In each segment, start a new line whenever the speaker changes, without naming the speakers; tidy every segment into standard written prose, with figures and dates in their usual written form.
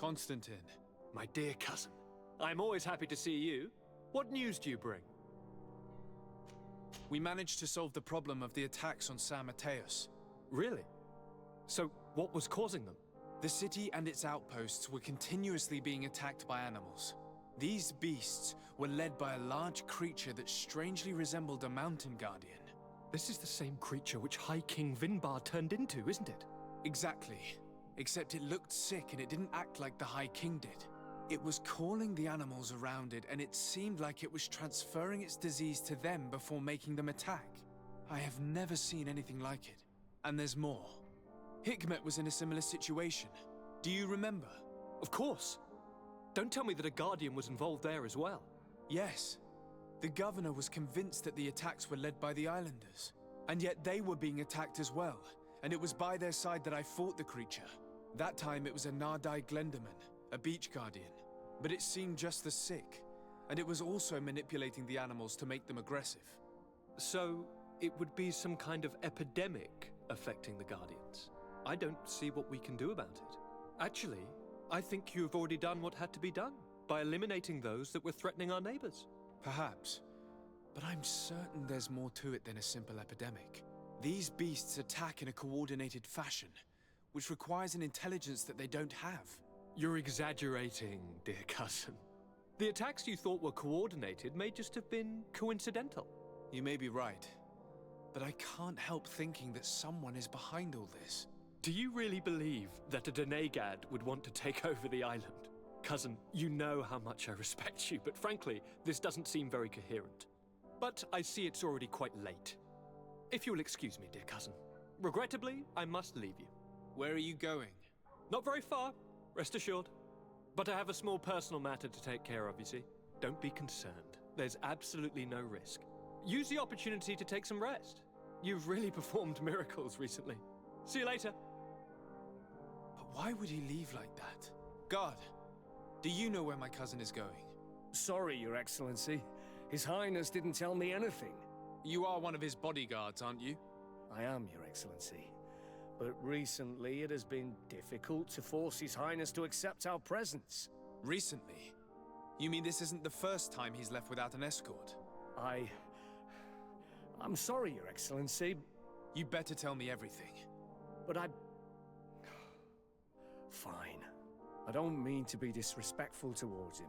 Constantine.
My dear cousin, I'm always happy to see you. What news do you bring?
We managed to solve the problem of the attacks on San Mateus.
Really? So, what was causing them?
The city and its outposts were continuously being attacked by animals. These beasts were led by a large creature that strangely resembled a mountain guardian.
This is the same creature which High King Vinbar turned into, isn't it?
Exactly. Except it looked sick and it didn't act like the High King did. It was calling the animals around it, and it seemed like it was transferring its disease to them before making them attack. I have never seen anything like it. And there's more. Hikmet was in a similar situation. Do you remember?
Of course. Don't tell me that a guardian was involved there as well.
Yes. The governor was convinced that the attacks were led by the islanders. And yet they were being attacked as well. And it was by their side that I fought the creature. That time it was a Nardai Glenderman, a beach guardian. But it seemed just as sick. And it was also manipulating the animals to make them aggressive.
So, it would be some kind of epidemic affecting the Guardians. I don't see what we can do about it. Actually, I think you've already done what had to be done, by eliminating those that were threatening our neighbors.
Perhaps. But I'm certain there's more to it than a simple epidemic. These beasts attack in a coordinated fashion, which requires an intelligence that they don't have.
You're exaggerating, dear cousin. The attacks you thought were coordinated may just have been coincidental.
You may be right. But I can't help thinking that someone is behind all this.
Do you really believe that a Denegad would want to take over the island? Cousin, you know how much I respect you, but frankly, this doesn't seem very coherent. But I see it's already quite late. If you'll excuse me, dear cousin. Regrettably, I must leave you.
Where are you going?
Not very far, rest assured. But I have a small personal matter to take care of, you see. Don't be concerned. There's absolutely no risk. Use the opportunity to take some rest. You've really performed miracles recently. See you later.
But why would he leave like that? Guard, do you know where my cousin is going?
Sorry, Your Excellency. His Highness didn't tell me anything.
You are one of his bodyguards, aren't you?
I am, Your Excellency. But recently it has been difficult to force His Highness to accept our presence.
Recently? You mean this isn't the first time he's left without an escort?
I'm sorry, Your Excellency.
You better tell me everything.
But Fine. I don't mean to be disrespectful towards him.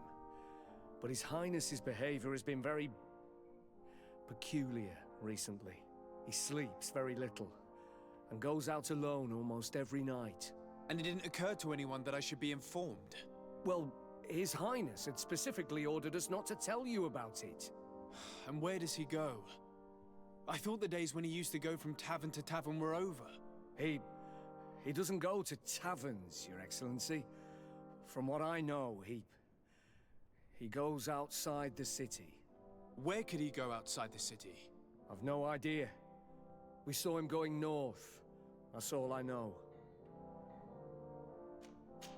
But His Highness's behavior has been very peculiar recently. He sleeps very little, and goes out alone almost every night.
And it didn't occur to anyone that I should be informed?
Well, His Highness had specifically ordered us not to tell you about it.
And where does he go? I thought the days when he used to go from tavern to tavern were over.
He doesn't go to taverns, Your Excellency. From what I know, he goes outside the city.
Where could he go outside the city?
I've no idea. We saw him going north. That's all I know.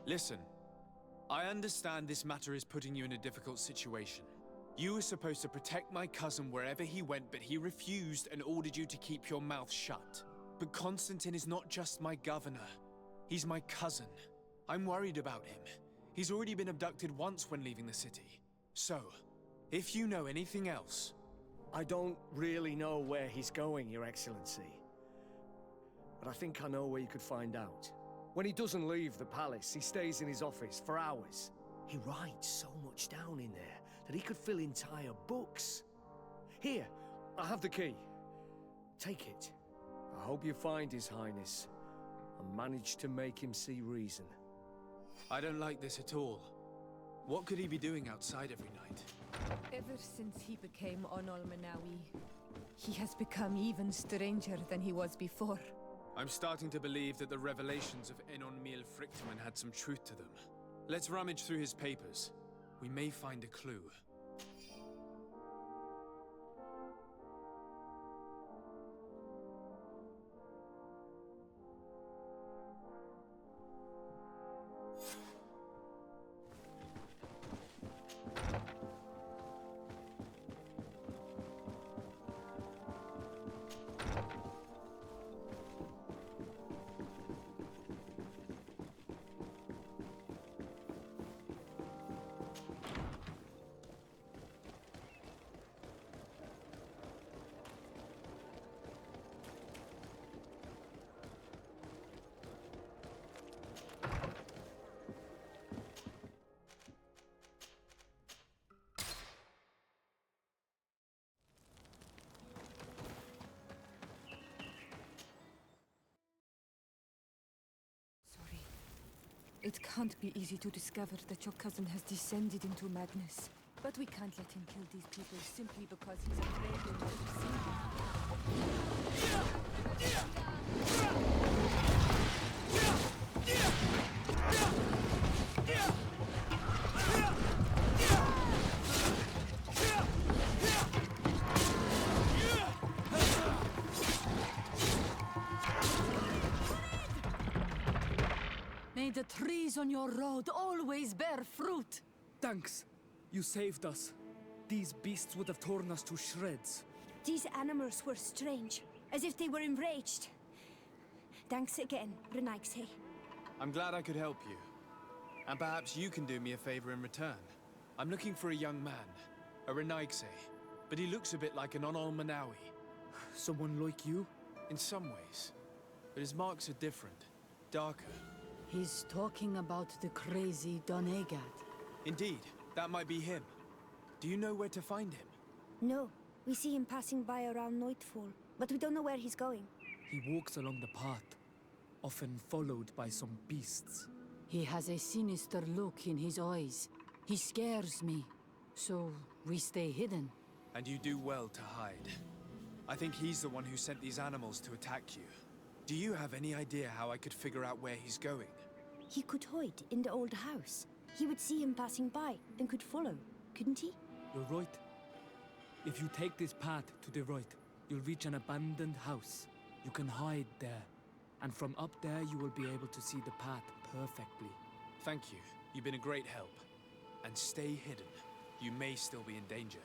Listen, I understand this matter is putting you in a difficult situation. You were supposed to protect my cousin wherever he went, but he refused and ordered you to keep your mouth shut. But Constantine is not just my governor. He's my cousin. I'm worried about him. He's already been abducted once when leaving the city. So, if you know anything else...
I don't really know where he's going, Your Excellency. But I think I know where you could find out. When he doesn't leave the palace, he stays in his office for hours. He writes so much down in there that he could fill entire books. Here, I have the key. Take it. I hope you find His Highness and manage to make him see reason.
I don't like this at all. What could he be doing outside every night?
Ever since he became Onol Manawi, he has become even stranger than he was before.
I'm starting to believe that the revelations of Enon Miel Frichtemann had some truth to them. Let's rummage through his papers. We may find a clue.
It can't be easy to discover that your cousin has descended into madness. But we can't let him kill these people simply because he's afraid they'll never see May the trees on your road always bear fruit.
Thanks. You saved us. These beasts would have torn us to shreds.
These animals were strange, as if they were enraged. Thanks again, Renaigse.
I'm glad I could help you. And perhaps you can do me a favor in return. I'm looking for a young man, a Renaigse, but he looks a bit like an Onolmanawi.
Someone like you?
In some ways. But his marks are different, darker.
He's talking about the crazy Donegad.
Indeed, that might be him. Do you know where to find him?
No, we see him passing by around nightfall, but we don't know where he's going.
He walks along the path, often followed by some beasts.
He has a sinister look in his eyes. He scares me, so we stay hidden.
And you do well to hide. I think he's the one who sent these animals to attack you. Do you have any idea how I could figure out where he's going?
He could hide in the old house. He would see him passing by and could follow, couldn't he?
You're right. If you take this path to the right, you'll reach an abandoned house. You can hide there. And from up there, you will be able to see the path perfectly.
Thank you. You've been a great help. And stay hidden. You may still be in danger.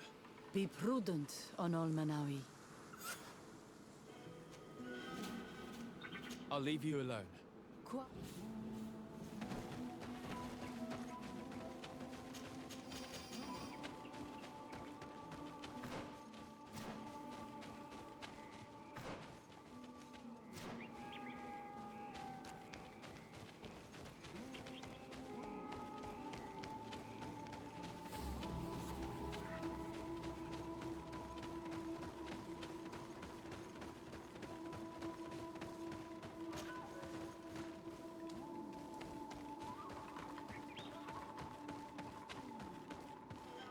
Be prudent, Onolmanawi.
I'll leave you alone.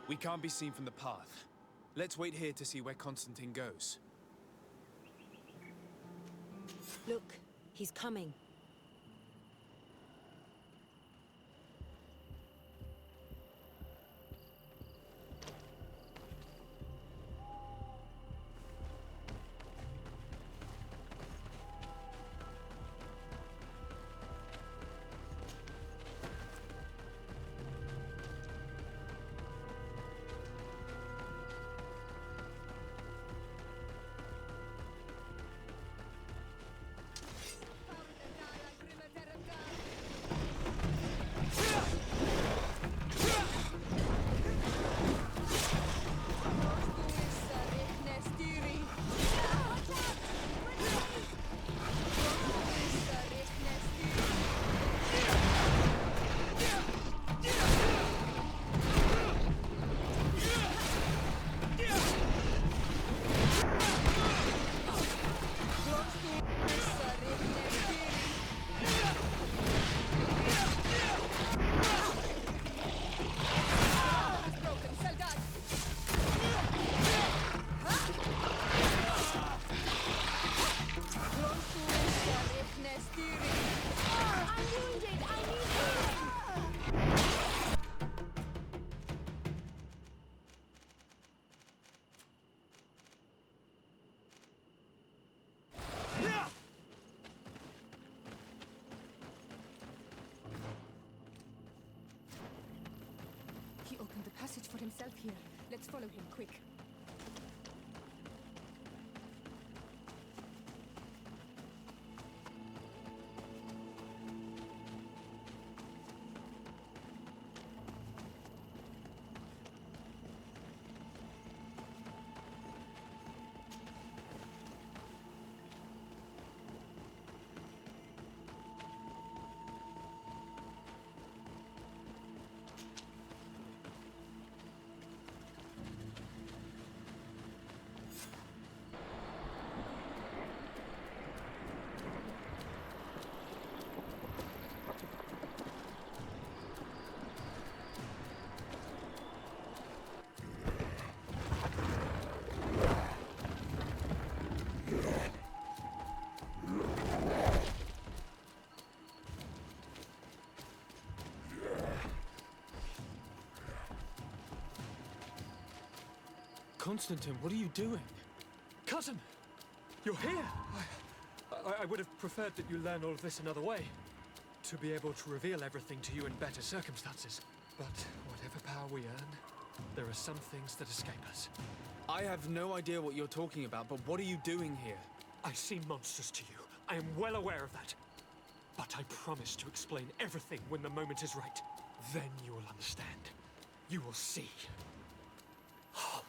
We can't be seen from the path. Let's wait here to see where Constantine goes.
Look, he's coming.
Passage for himself here. Let's follow him, quick.
Constantine, what are you doing?
Cousin! You're here! I would have preferred that you learn all of this another way. To be able to reveal everything to you in better circumstances. But whatever power we earn, there are some things that escape us.
I have no idea what you're talking about, but what are you doing here?
I seem monstrous to you. I am well aware of that. But I promise to explain everything when the moment is right. Then you will understand. You will see. Oh,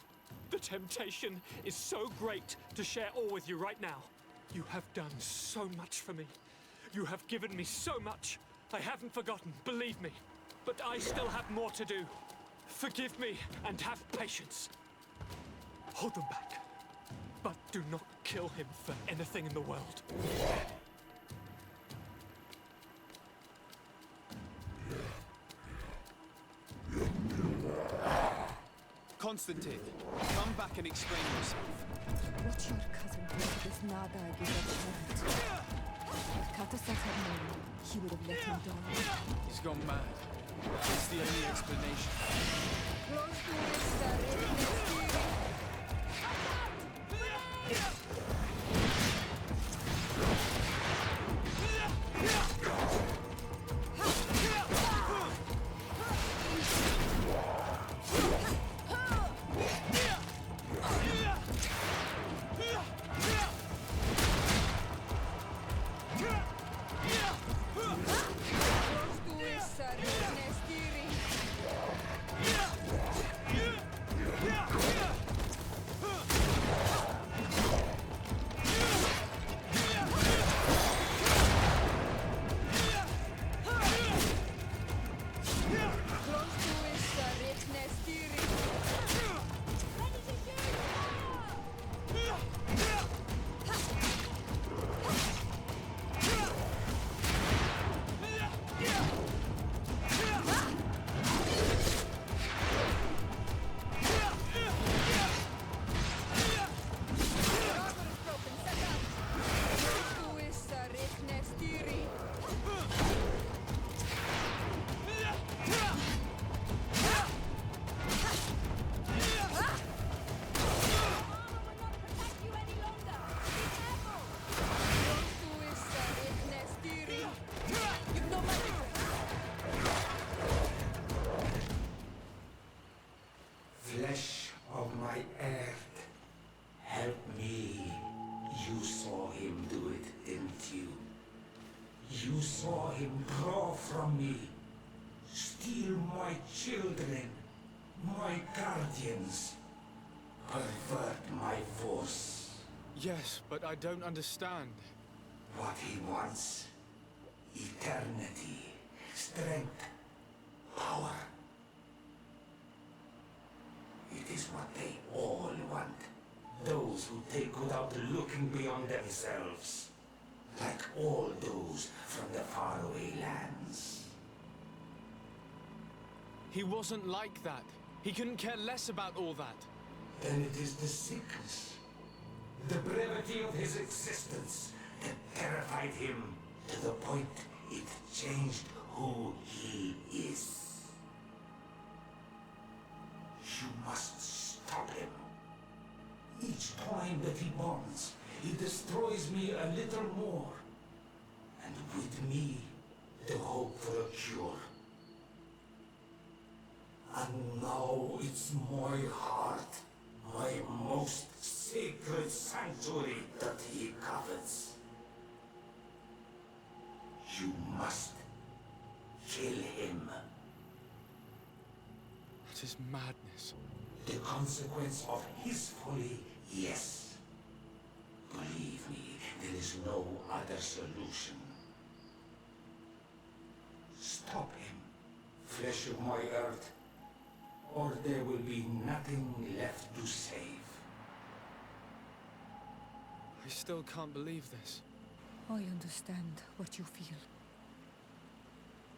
the temptation is so great to share all with you right now. You have done so much for me. You have given me so much. I haven't forgotten, believe me. But I still have more to do. Forgive me and have patience. Hold them back. But do not kill him for anything in the world.
Constantine, come back and explain yourself.
What your cousin did to this Nadag is abhorrent. If Katasat had known, he would have let him die.
He's gone mad. That's the only explanation.
Flesh of my earth, help me. You saw him do it, didn't you? You saw him draw from me, steal my children, my guardians, pervert my force.
Yes, but I don't understand.
What he wants, eternity, strength, power. It is what they all want. Those who take without looking beyond themselves. Like all those from the faraway lands.
He wasn't like that. He couldn't care less about all that.
Then it is the sickness, the brevity of his existence that terrified him to the point it changed who he is. You must stop him. Each time that he bonds, he destroys me a little more. And with me, the hope for a cure. And now it's my heart, my most sacred sanctuary that he covets. You must kill him.
That is madness.
The consequence of his folly, yes. Believe me, there is no other solution. Stop him, flesh of my earth, or there will be nothing left to save.
I still can't believe this.
I understand what you feel.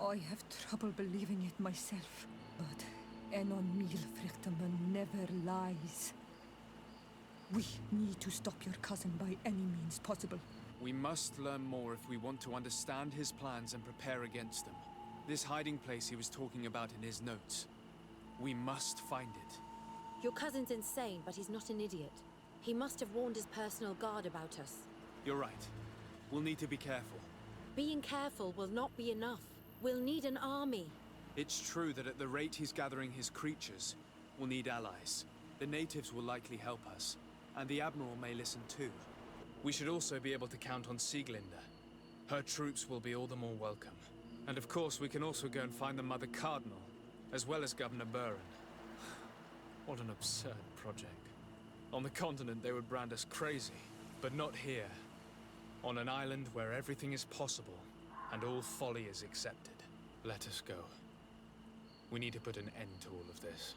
I have trouble believing it myself, but Enon Milfrichtaman never lies. We need to stop your cousin by any means possible.
We must learn more if we want to understand his plans and prepare against them. This hiding place he was talking about in his notes. We must find it.
Your cousin's insane, but he's not an idiot. He must have warned his personal guard about us.
You're right. We'll need to be careful.
Being careful will not be enough. We'll need an army.
It's true that at the rate he's gathering his creatures, we'll need allies. The natives will likely help us, and the Admiral may listen too. We should also be able to count on Sieglinde. Her troops will be all the more welcome. And of course, we can also go and find the Mother Cardinal, as well as Governor Buren. What an absurd project. On the continent, they would brand us crazy, but not here. On an island where everything is possible, and all folly is accepted. Let us go. We need to put an end to all of this.